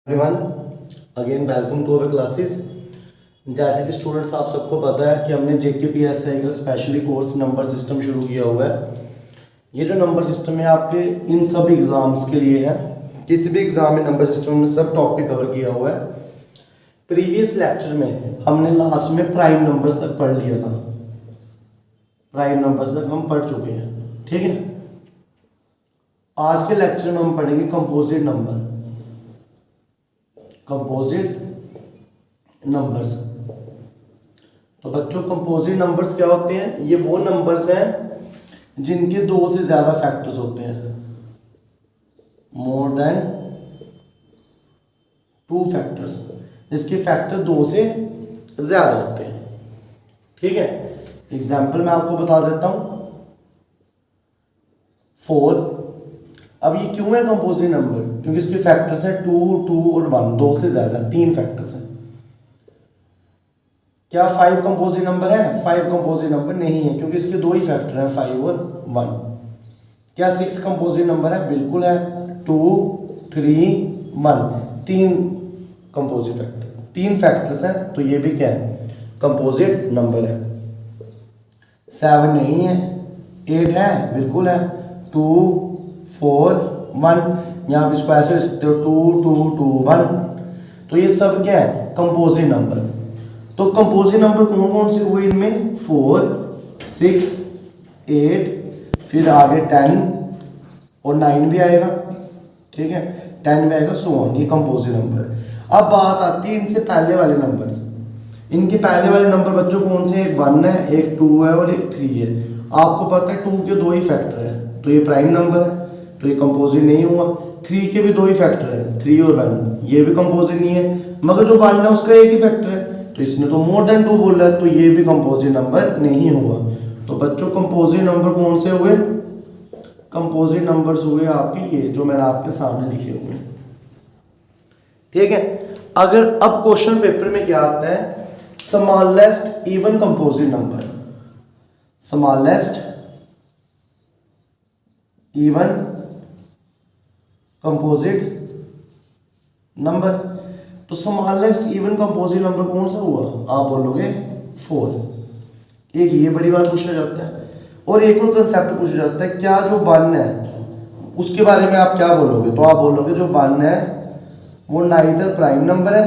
Everyone again welcome to our classes. जैसे कि students आप सबको पता है कि हमने JKPSI का स्पेशली कोर्स नंबर सिस्टम शुरू किया हुआ है। ये जो नंबर सिस्टम है आपके इन सब एग्ज़ाम्स के लिए है। किसी भी एग्ज़ाम में नंबर सिस्टम में सब टॉपिक कवर किया हुआ है। प्रीवियस लेक्चर में हमने लास्ट में प्राइम नंबर्स तक पढ़ लिया था। प्राइम नंबर्स तक हम पढ़ चुके हैं, ठीक है। आज के लेक्चर में हम पढ़ेंगे कंपोजिट नंबर, कंपोजिट नंबर्स। तो बच्चों कंपोजिट नंबर्स क्या होते हैं? ये वो नंबर्स हैं जिनके दो से ज्यादा फैक्टर्स होते हैं, मोर देन टू फैक्टर्स, जिसके फैक्टर दो से ज्यादा होते हैं, ठीक है। एग्जाम्पल मैं आपको बता देता हूं। 4। अब ये क्यों है कंपोजिट नंबर? क्योंकि इसके फैक्टर्स हैं 2, 2 और 1, दो से ज्यादा, 3 फैक्टर्स हैं। क्या 5 कंपोजिट नंबर है? 5 कंपोजिट नंबर नहीं है, क्योंकि इसके दो ही फैक्टर हैं, 5 और 1। क्या 6 कंपोजिट नंबर है? बिल्कुल है, 2, 3, 1, 3 कंपोजिट फैक्टर, 3 फैक्टर्स हैं, तो ये भी क्या है? कंपोजिट नंबर है। 7 नहीं है, 8 है, बिल्कुल है, 2, 4, 1। यहाँ पे इसको ऐसे लिख सकते हो 2, 2, 2, 1। तो ये सब क्या है? Composite number. तो कंपोजिट नंबर कौन कौन से हुए इनमें? 4, 6, 8, फिर आगे 10 और 9 भी आएगा, ठीक है, 10 भी आएगा, सो ऑन। ये कंपोजिट नंबर है। अब बात आती है इनसे पहले वाले नंबर्स। इनके पहले वाले नंबर बच्चों कौन से? एक 1 है, एक 2 है और एक 3 है। आपको पता है 2 के दो ही फैक्टर है, तो ये प्राइम नंबर है, तो ये कंपोजिट नहीं हुआ। 3 के भी दो ही फैक्टर है, 3 और 1, ये भी कंपोजिट नहीं है। मगर जो 1 है उसका एक ही फैक्टर है, तो इसने तो मोर देन 2 बोल रहा है, तो ये भी कंपोजिट नंबर नहीं हुआ। तो बच्चों कंपोजिट नंबर कौन से हुए? कंपोजिट नंबर्स हुए आपके ये जो मैंने आपके सामने लिखे हुए हैं, ठीक है। अगर अब क्वेश्चन पेपर में क्या आता है? Smallest even composite number, smallest even composite number. तो स्मॉलेस्ट इवन कंपोजिट नंबर कौन सा हुआ? आप बोलोगे 4। एक ये बड़ी बात पूछा जाता है, और एक और कंसेप्ट पूछा जाता है, क्या जो 1 है उसके बारे में आप क्या बोलोगे? तो आप बोलोगे जो 1 है वो नाइदर प्राइम नंबर है,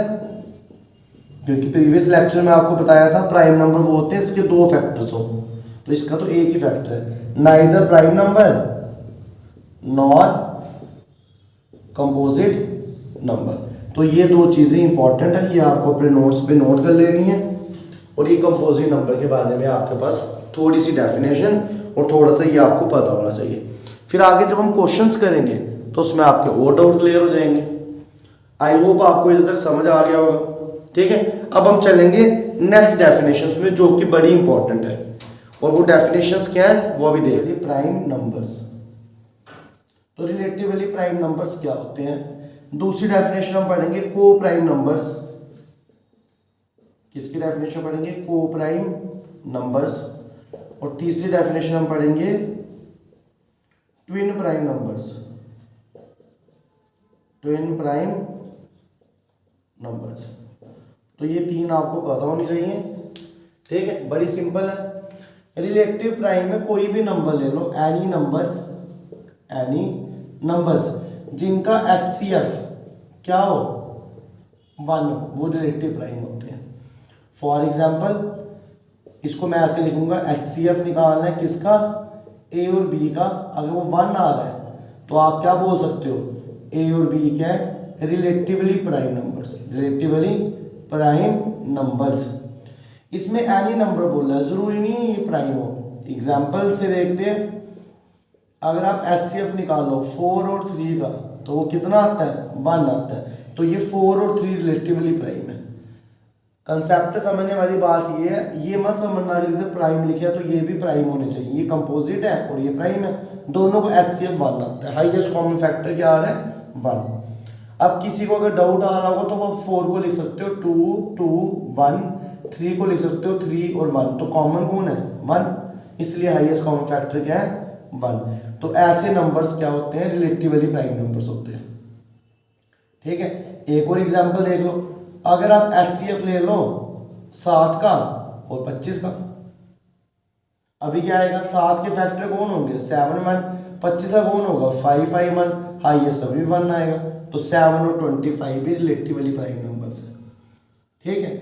क्योंकि प्रीवियस लेक्चर में आपको बताया था प्राइम नंबर वो होते हैं इसके दो फैक्टर्स हो, तो इसका तो एक ही फैक्टर है। Neither prime number nor composite number. तो ये दो चीजें इंपॉर्टेंट है, ये आपको अपने नोट्स पे नोट कर लेनी है। और ये कंपोजिट नंबर के बारे में आपके पास थोड़ी सी डेफिनेशन और थोड़ा सा ये आपको पता होना चाहिए। फिर आगे जब हम क्वेश्चंस करेंगे तो उसमें आपके और डाउट क्लियर हो जाएंगे। आई होप आपको इधर तक समझ आ गया होगा, ठीक है। अब हम चलेंगे नेक्स्ट डेफिनेशंस में, जो कि बड़ी इंपॉर्टेंट है। और वो डेफिनेशंस क्या है वो अभी देख लीजिए। प्राइम नंबर्स, तो रिलेटिवली प्राइम नंबर्स क्या होते हैं? दूसरी डेफिनेशन हम पढ़ेंगे को प्राइम नंबर्स। किसकी डेफिनेशन पढ़ेंगे? को प्राइम नंबर्स। और तीसरी डेफिनेशन हम पढ़ेंगे twin prime numbers, twin prime numbers. तो ये 3 आपको पता होनी चाहिए, ठीक है, बड़ी सिंपल है। रिलेटिव प्राइम में कोई भी नंबर ले लो, एनी नंबर्स जिनका HCF क्या हो? 1, वो रिलेटिव प्राइम होते हैं। फॉर एग्जाम्पल इसको मैं ऐसे लिखूंगा, HCF निकालना है किसका? A और B का। अगर वो 1 आ रहा है तो आप क्या बोल सकते हो? A और B क्या है? Relatively prime numbers, relatively prime numbers. इसमें एनी नंबर बोल रहा है, जरूरी नहीं है ये प्राइम हो। एग्जाम्पल से देखते हैं, अगर आप HCF निकालो 4 और 3 का, तो वो कितना आता है? 1 आता है। तो ये 4 और 3 रिलेटिवली प्राइम है। कंसेप्ट समझने वाली बात ये है, ये मत समझना कि प्राइम लिखा तो ये भी प्राइम होने चाहिए। ये कंपोजिट है और ये प्राइम है, दोनों को HCF 1 आता है। हाईएस्ट कॉमन फैक्टर क्या आ रहा है? 1। अब किसी को अगर डाउट आ रहा होगा तो वो 4 को लिख सकते हो 2, 2, 1, 3 को लिख सकते हो 3 और 1, तो कॉमन कौन है? 1, इसलिए हाईएस्ट कॉमन फैक्टर क्या है? 1। तो ऐसे नंबर्स क्या होते हैं? रिलेटिवली प्राइम नंबर्स होते हैं, ठीक है, एक और एग्जांपल देख लो, अगर आप HCF ले लो 7 का और 25 का, अभी क्या आएगा, 7 के फैक्टर कौन होंगे, 7 1, 25 का कौन होगा, 5 5 1, हाईएस्ट अभी 1 आएगा, तो 7 और 25 भी रिलेटिवली प्राइम नंबर्स है। ठीक है,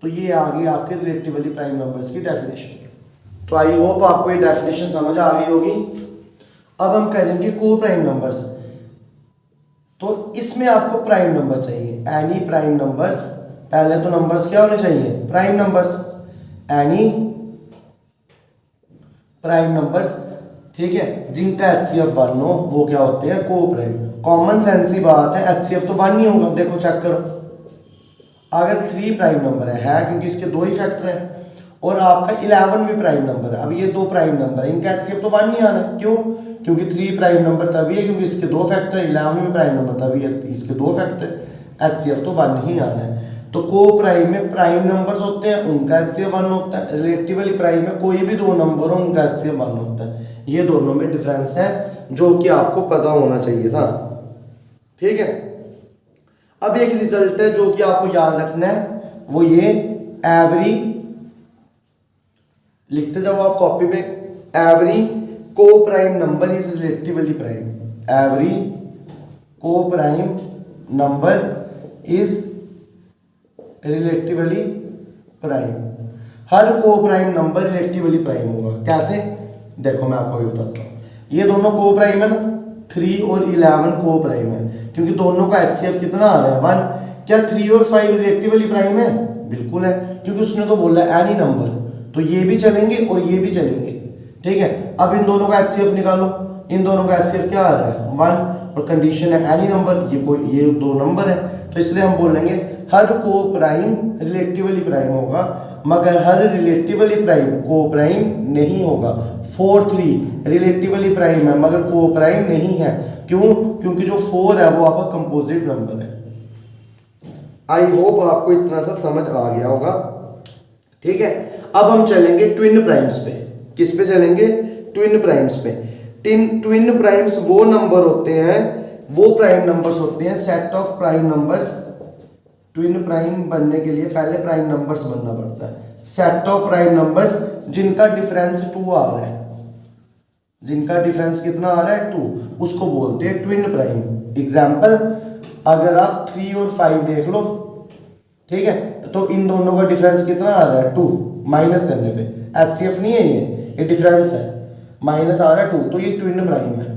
तो ये आ गई आपके रिलेटिवली प्राइम नंबर्स की डेफिनेशन। तो आई होप आपको ये डेफिनेशन समझ आ गई होगी। अब हम करेंगे को प्राइम नंबर्स। तो इसमें आपको प्राइम नंबर चाहिए, एनी प्राइम नंबर्स। पहले तो नंबर्स क्या होने चाहिए, prime numbers, any prime numbers. ठीक है, जिनका HCF 1 हो वो क्या होते हैं, को प्राइम। कॉमन सेंस की बात है, HCF तो 1 नहीं होगा, देखो चेक करो। अगर 3 प्राइम नंबर है क्योंकि इसके 2 ही फैक्टर हैं, और आपका 11 भी प्राइम नंबर है, अब ये 2 प्राइम नंबर है, इनका HCF तो 1 नहीं आना है। क्यों, क्योंकि 3 प्राइम नंबर तभी है क्योंकि इसके 2 फैक्टर है, 11 भी प्राइम नंबर तभी है, इसके 2 फैक्टर, HCF तो 1 ही आना है। तो को प्राइम में प्राइम नंबर्स होते हैं, उनका HCF 1 होता है। रिलेटिवली प्राइम में कोई भी 2 नंबर हो उनका HCF 1 होता है। ये दोनों में डिफरेंस है जो कि आपको पता होना चाहिए था। ठीक है, अब एक रिजल्ट है जो कि आपको याद रखना है, वो ये एवरी, लिखते जाओ आप कॉपी पे, every coprime number is relatively prime. Every coprime number is relatively prime. हर coprime number relatively prime होगा। कैसे, देखो मैं आपको भी बताता हूँ। ये दोनों को प्राइम है ना, 3 और 11 को प्राइम है क्योंकि दोनों का HCF कितना आ रहा है, 1। क्या 3 और 5 रिलेटिवली प्राइम है, बिल्कुल है, क्योंकि उसने तो बोला है एनी नंबर, तो ये भी चलेंगे और ये भी चलेंगे। ठीक है, अब इन दोनों का HCF निकालो, इन दोनों का HCF क्या आ रहा है, 1, और कंडीशन है एनी नंबर, ये 2 नंबर है, तो इसलिए हम बोलेंगे हर को प्राइम रिलेटिवली प्राइम होगा, मगर हर रिलेटिवली प्राइम को प्राइम नहीं होगा। 4 3 रिलेटिवली प्राइम है मगर को प्राइम नहीं है। क्यों, क्योंकि जो 4 है वो आपका कंपोजिट नंबर है। आई होप आपको इतना सा समझ आ गया होगा। ठीक है, अब हम चलेंगे ट्विन प्राइम्स पे। किस पे चलेंगे, ट्विन प्राइम्स पे। ट्विन प्राइम्स वो नंबर होते हैं, वो प्राइम नंबर्स होते हैं, set of prime numbers. Twin prime बनने के लिए पहले प्राइम नंबर्स बनना पड़ता है। सेट ऑफ प्राइम नंबर्स जिनका डिफरेंस 2 आ रहा है, जिनका डिफरेंस कितना आ रहा है, 2, उसको बोलते हैं ट्विन प्राइम। एग्जाम्पल, अगर आप 3 और 5 देख लो, ठीक है, तो इन दोनों का डिफरेंस कितना आ रहा है, 2। माइनस करने पे HCF नहीं है, ये डिफरेंस है, माइनस आ रहा है 2, तो ये ट्विन प्राइम है।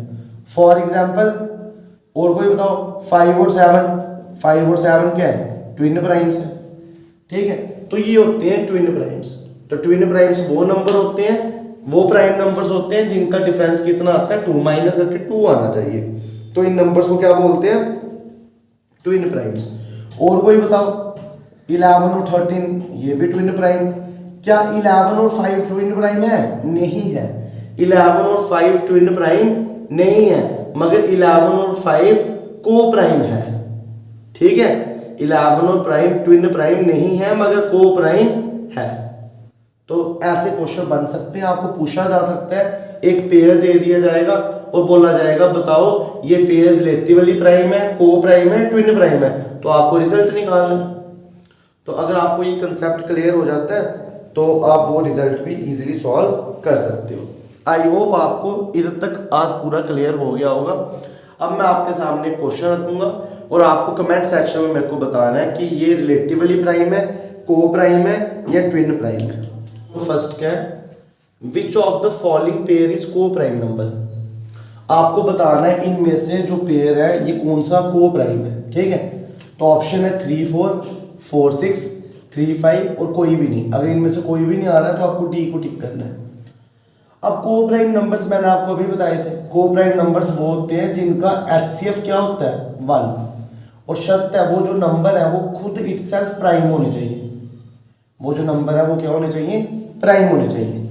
फॉर एग्जाम्पल और कोई बताओ, 5 और 7, 5 और 7 क्या है, ट्विन प्राइम्स है। ठीक है, तो ये होते हैं ट्विन प्राइम्स। तो ट्विन प्राइम्स वो नंबर होते हैं, वो प्राइम नंबर्स होते हैं जिनका डिफरेंस कितना आता है, 2, माइनस करके 2 आना चाहिए। तो इन नंबर्स को क्या बोलते हैं, ट्विन प्राइम्स। और कोई बताओ, 11 और 13 ये भी ट्विन प्राइम। क्या 11 और 5 ट्विन प्राइम है, नहीं है। 11 और 5 ट्विन प्राइम नहीं है, मगर 11 और 5 को प्राइम है। ठीक है, 11 और प्राइम ट्विन प्राइम नहीं है मगर को प्राइम है। तो ऐसे क्वेश्चन बन सकते हैं, आपको पूछा जा सकता है, एक पेयर दे दिया जाएगा और बोला जाएगा बताओ ये पेयर रिलेटिवली प्राइम है, को प्राइम है, ट्विन प्राइम है, तो आपको रिजल्ट निकालना है। तो अगर आपको ये कंसेप्ट क्लियर हो जाता है तो आप वो रिजल्ट भी इजीली सॉल्व कर सकते हो। आई होप आपको इधर तक आज पूरा क्लियर हो गया होगा। अब मैं आपके सामने क्वेश्चन रखूंगा और आपको कमेंट सेक्शन में मेरे को बताना है कि ये रिलेटिवली प्राइम है, को प्राइम है या ट्विन प्राइम है। तो फर्स्ट क्या है, which of the following pair is को प्राइम नंबर। आपको बताना है इनमें से जो पेयर है ये कौन सा को प्राइम है। ठीक है, तो ऑप्शन है 3 4, 4 6, 3 5 और कोई भी नहीं। अगर इनमें से कोई भी नहीं आ रहा है तो आपको डी को टिक करना है। अब को प्राइम नंबर्स मैंने आपको अभी बताए थे, को प्राइम नंबर्स वो होते हैं जिनका HCF क्या होता है, 1, और शर्त है वो जो नंबर है वो खुद इटसेल्फ प्राइम होने चाहिए। वो जो नंबर है वो क्या होने चाहिए, प्राइम होने चाहिए।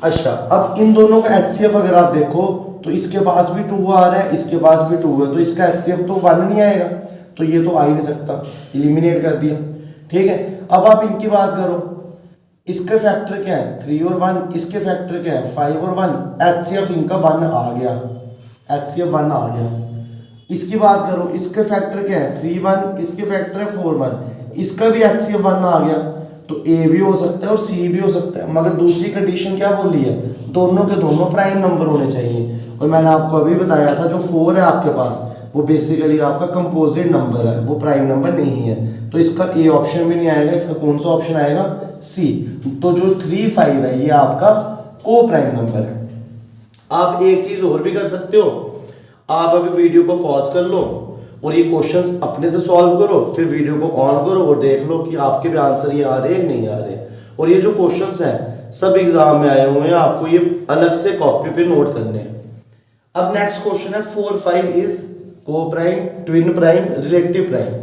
अच्छा, अब इन दोनों का HCF अगर आप देखो तो इसके पास भी 2 आ रहा है, इसके पास भी 2 है, तो इसका HCF तो 1 नहीं आएगा, तो ये तो आ ही नहीं सकता, एलिमिनेट कर दिया। ठीक है, अब आप इनकी बात करो, इसके फैक्टर क्या है, 3 और 1, इसके फैक्टर क्या है, 5 और 1, HCF इनका 1 आ गया, HCF 1 आ गया। इसकी बात करो, इसके फैक्टर क्या है 3 1, इसके फैक्टर है 4 1, इसका भी HCF 1 आ गया, तो A भी हो सकता है और C भी हो सकता है। मगर दूसरी कंडीशन क्या बोली है, दोनों के दोनों प्राइम नंबर होने चाहिए। और मैंने आपको अभी बताया था जो 4 है आपके पास वो बेसिकली आपका कंपोजिट नंबर है, वो प्राइम नंबर नहीं है, तो इसका A ऑप्शन भी नहीं आएगा। इसका कौन सा ऑप्शन आएगा, C। तो जो 3 5 है ये आपका को प्राइम नंबर है। आप एक चीज और भी कर सकते हो, आप अभी वीडियो को पॉज कर लो और ये क्वेश्चंस अपने से सॉल्व करो, फिर वीडियो को ऑन करो और देख लो कि आपके भी आंसर ये आ रहे हैं नहीं आ रहे। और ये जो क्वेश्चंस हैं सब एग्जाम में आए हुए हैं, आपको ये अलग से कॉपी पे नोट करने हैं। अब नेक्स्ट क्वेश्चन है 4 5 इज को prime, twin prime, relative prime.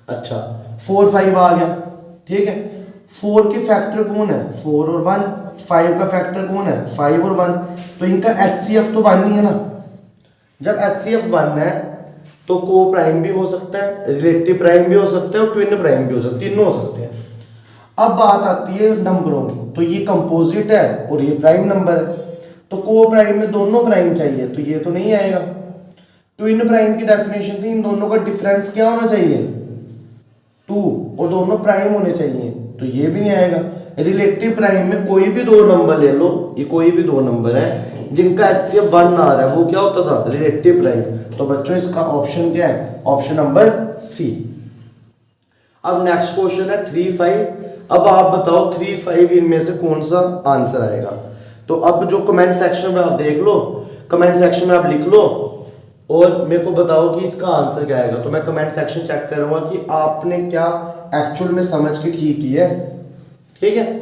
अच्छा 4 5 आ गया, ठीक है। 4 के फैक्टर कौन है, 4 और 1, 5 का फैक्टर कौन है, 5 और 1, तो इनका HCF तो 1 ही है ना। जब HCF 1 है तो को प्राइम भी हो सकता है, रिलेटिव प्राइम भी हो सकता है और ट्विन प्राइम भी हो सकता है, तीनों हो सकते हैं। अब बात आती है नंबरों की, तो ये कंपोजिट है और ये प्राइम नंबर है, तो को प्राइम में दोनों प्राइम चाहिए, तो ये तो नहीं आएगा। ट्विन प्राइम की डेफिनेशन थी इन दोनों का डिफरेंस क्या होना चाहिए 2, और दोनों प्राइम होने चाहिए, तो ये भी नहीं आएगा। रिलेटिव प्राइम में कोई भी दो नंबर ले लो, ये कोई भी दो नंबर है जिनका HCF 1 आ रहा है, वो क्या होता था, रिलेटिव प्राइम। तो बच्चों इसका ऑप्शन क्या है, ऑप्शन नंबर C। अब नेक्स्ट क्वेश्चन है 3 5। अब आप बताओ 3 5 इनमें से कौन सा आंसर आएगा। तो अब जो कमेंट सेक्शन में आप देख लो, कमेंट सेक्शन में आप लिख लो और मेरे को बताओ कि इसका आंसर क्या आएगा। तो मैं कमेंट सेक्शन चेक करूंगा कि आपने क्या एक्चुअल में समझ के ठीक किया है, ठीक है।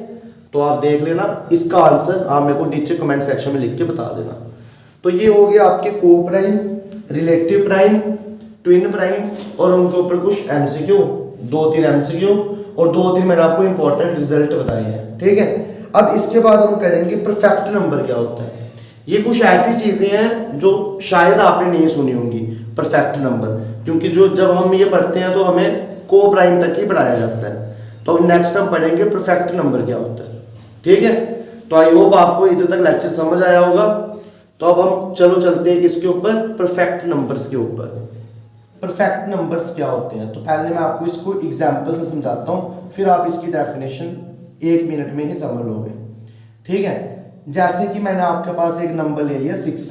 तो आप देख लेना इसका आंसर, आप मेरे को नीचे कमेंट सेक्शन में लिख के बता देना। तो ये हो गया आपके को prime, relative prime, twin prime और उनके ऊपर कुछ MCQ, 2-3 MCQ और 2-3 मैंने आपको इंपॉर्टेंट रिजल्ट बताए हैं, ठीक है। अब इसके बाद हम करेंगे परफेक्ट नंबर क्या होता है। ये कुछ ऐसी चीजें हैं जो शायद आपने नहीं सुनी होंगी, परफेक्ट नंबर, क्योंकि जो जब हम ये पढ़ते हैं तो हमें को प्राइम तक ही पढ़ाया जाता है। तो अब नेक्स्ट हम पढ़ेंगे परफेक्ट नंबर क्या होता है, ठीक है। तो आई होप आपको इधर तक लेक्चर समझ आया होगा। तो अब हम चलते हैं किसके ऊपर, परफेक्ट नंबर्स के ऊपर। परफेक्ट नंबर्स क्या होते हैं, तो पहले मैं आपको इसको एग्जांपल से समझाता हूं, फिर आप इसकी डेफिनेशन 1 मिनट में ही समझ लोगे, ठीक है। जैसे कि मैंने आपके पास एक नंबर ले लिया 6,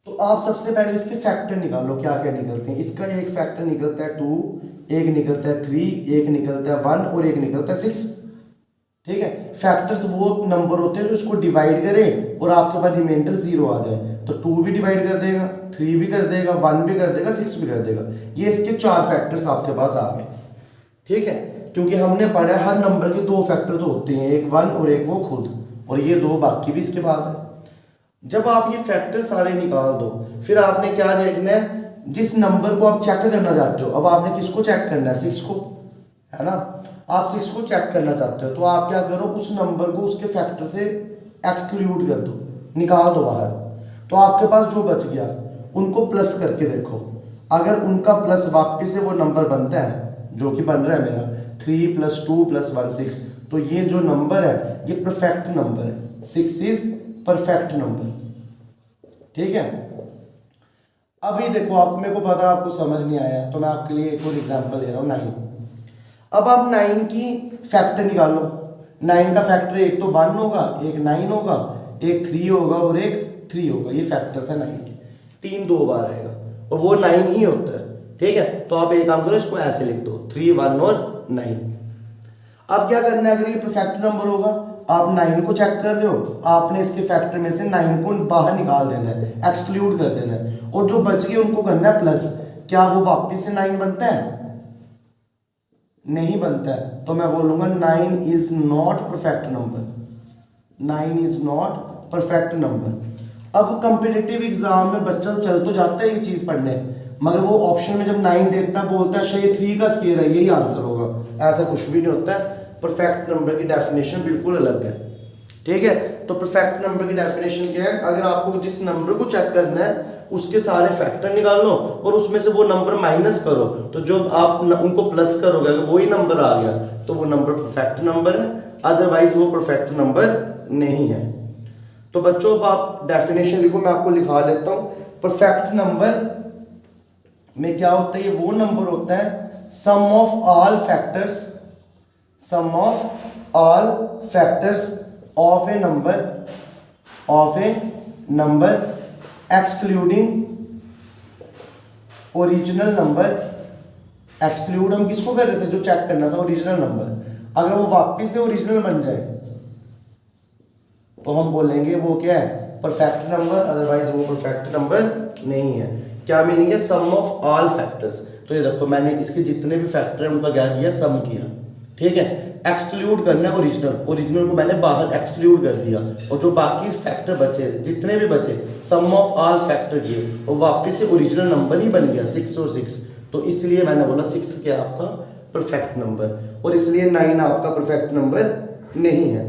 तो आप सबसे पहले इसके फैक्टर निकालो, क्या क्या निकलते हैं। इसका एक फैक्टर निकलता है 2, एक निकलता है 3, एक निकलता है 1 और एक निकलता है 6, ठीक है। फैक्टर्स वो नंबर होते हैं जो इसको डिवाइड करें और आपके पास रिमाइंडर 0 आ जाए। तो 2 भी डिवाइड कर देगा, 3 भी कर देगा, 1 भी कर देगा, 6 भी कर देगा। ये इसके 4 फैक्टर्स आपके पास आ गए, ठीक है। क्योंकि हमने पढ़ा है हर नंबर के 2 फैक्टर तो होते हैं, एक 1 और एक वो खुद, और ये 2 बाकी भी इसके पास है। जब आप ये फैक्टर सारे निकाल दो, फिर आपने क्या देखना है, जिस नंबर को आप चेक करना चाहते हो। अब आपने किसको चेक करना है, 6 को, है ना। आप 6 को चेक करना चाहते हो तो आप क्या करो, उस नंबर को उसके फैक्टर से एक्सक्लूड कर दो, निकाल दो बाहर। तो आपके पास जो बच गया उनको प्लस करके देखो, अगर उनका प्लस वापस से वो नंबर बनता है जो कि बन रहा है मेरा 3 + 2 + 1 6, तो ये जो नंबर है ये परफेक्ट नंबर है, 6 इज परफेक्ट नंबर, ठीक है। अभी देखो आप, मेरे को पता आपको समझ नहीं आया तो मैं आपके लिए एक और एग्जांपल ले रहा हूँ 9। अब आप 9 की फैक्टर निकालो। 9 का फैक्टर एक तो 1 होगा, एक 9 होगा, एक 3 होगा और एक 3 होगा। ये फैक्टर्स है 9 के, 3 2 बार आएगा और वो 9 ही होता है, ठीक है। तो आप एक काम करो, इसको ऐसे लिख दो 3 1 और 9। अब क्या करना है, अगर ये परफेक्ट नंबर होगा, आप 9 को चेक कर रहे हो, आपने इसके फैक्टर में से 9 को बाहर निकाल देना है, एक्सक्लूड कर देना है, और जो बच गए उनको करना है प्लस। क्या वो वापिस से 9 बनता है, नहीं बनता है। तो मैं बोलूंगा 9 is not perfect number, 9 is not perfect number. अब कंपिटिटिव एग्जाम में बच्चा चल तो जाता है ये चीज पढ़ने, मगर वो ऑप्शन में जब 9 देखता है बोलता है शायद 3 का स्क्वायर है, यही आंसर होगा। ऐसा कुछ भी नहीं होता है। परफेक्ट नंबर की डेफिनेशन बिल्कुल अलग है, ठीक है। तो परफेक्ट नंबर की डेफिनेशन क्या है, अगर आपको जिस नंबर को चेक करना है उसके सारे फैक्टर निकाल लो और उसमें से वो नंबर माइनस करो, तो जब आप उनको प्लस करोगे अगर वही नंबर आ गया तो वो नंबर परफेक्ट नंबर है, अदरवाइज वो परफेक्ट नंबर नहीं है। तो बच्चों अब आप डेफिनेशन लिखो, मैं आपको लिखा लेता हूँ। परफेक्ट नंबर में क्या होता है, ये वो नंबर होता है sum of all factors, sum of all factors of a number excluding original number. Exclude हम किसको कर रहे थे, जो चेक करना था ओरिजिनल नंबर। अगर वो वापस से ओरिजिनल बन जाए तो हम बोलेंगे वो क्या है, परफेक्ट नंबर, अदरवाइज वो परफेक्ट नंबर नहीं है। क्या मीनिंग है, सम ऑफ ऑल फैक्टर्स। तो ये देखो मैंने इसके जितने भी फैक्टर हैं उनका क्या किया, सम किया, ठीक है। एक्सक्लूड करना ओरिजिनल को मैंने बाहर एक्सक्लूड कर दिया, और जो बाकी फैक्टर बचे, जितने भी बचे, सम ऑफ ऑल फैक्टर किए, और वापस से ओरिजिनल नंबर ही बन गया 6 और 6। तो इसलिए मैंने बोला 6 क्या आपका परफेक्ट नंबर, और इसलिए 9 आपका परफेक्ट नंबर नहीं है।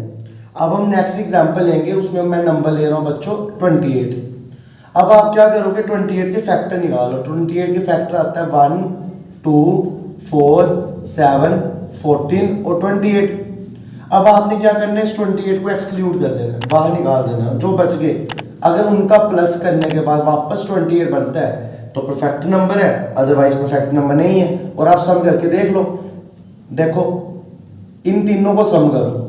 अब हम नेक्स्ट एग्जांपल लेंगे, उसमें मैं नंबर ले रहा हूं बच्चों 28। अब आप क्या करोगे, 28 के फैक्टर निकालो। 28 के फैक्टर आता है 1, 2, 4, 7, 14 और 28। अब आपने क्या करना है, इस 28 को एक्सक्लूड कर देना, बाहर निकाल देना। जो बच गए अगर उनका प्लस करने के बाद वापस 28 बनता है तो परफेक्ट नंबर है, अदरवाइज परफेक्ट नंबर नहीं है। और आप सम करके देख लो, देखो इन तीनों को सम करो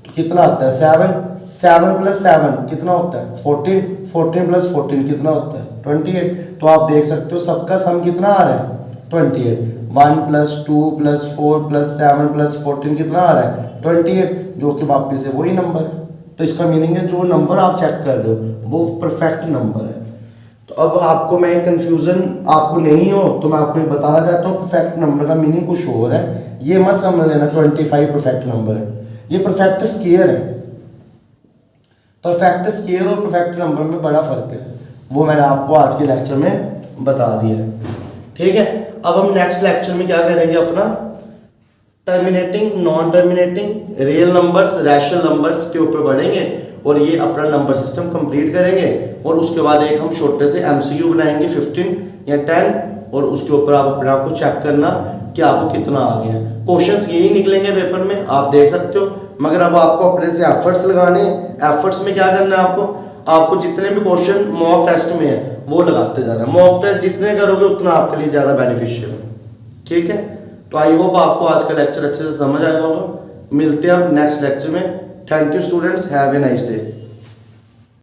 तो कितना आता है 7, 7 प्लस 7 कितना होता है 14, 14 प्लस 14 कितना होता है 28। तो आप देख सकते हो सबका सम कितना आ रहा है 28। 1 प्लस 2 प्लस 4 प्लस 7 प्लस 14 कितना आ रहा है 28, जो कि वापिस है वही नंबर है। तो इसका मीनिंग है जो नंबर आप चेक कर रहे हो वो परफेक्ट नंबर है। तो अब आपको मैं कंफ्यूजन आपको नहीं हो तो मैं आपको ये बताना चाहता हूँ, परफेक्ट नंबर का मीनिंग कुछ और है, ये मत समझ लेना 25 परफेक्ट नंबर है, ये परफेक्ट स्क्वायर है। परफेक्ट स्क्वायर और परफेक्ट नंबर में बड़ा फर्क है, वो मैंने आपको आज के लेक्चर में बता दिया है, ठीक है। अब हम नेक्स्ट लेक्चर में क्या करेंगे, अपना terminating, non terminating, real numbers, rational numbers के ऊपर बढ़ेंगे और ये अपना नंबर सिस्टम कंप्लीट करेंगे। और उसके बाद एक हम छोटे से एमसीक्यू बनाएंगे 15 या 10, और उसके ऊपर आप अपने आप को चेक करना कि आपको कितना आ गया। क्वेश्चंस यही निकलेंगे पेपर में, आप देख सकते हो। मगर अब आपको अपने से एफर्ट्स लगाने हैं। एफर्ट्स में क्या करना है आपको जितने भी क्वेश्चन मॉक टेस्ट में है वो लगाते जाना है। मॉक टेस्ट जितने करोगे उतना आपके लिए ज़्यादा बेनिफिशियल है, ठीक है। तो आई होप आपको आज का लेक्चर अच्छे से समझ आया होगा। मिलते हैं हम नेक्स्ट लेक्चर में। Thank you students, have a nice day.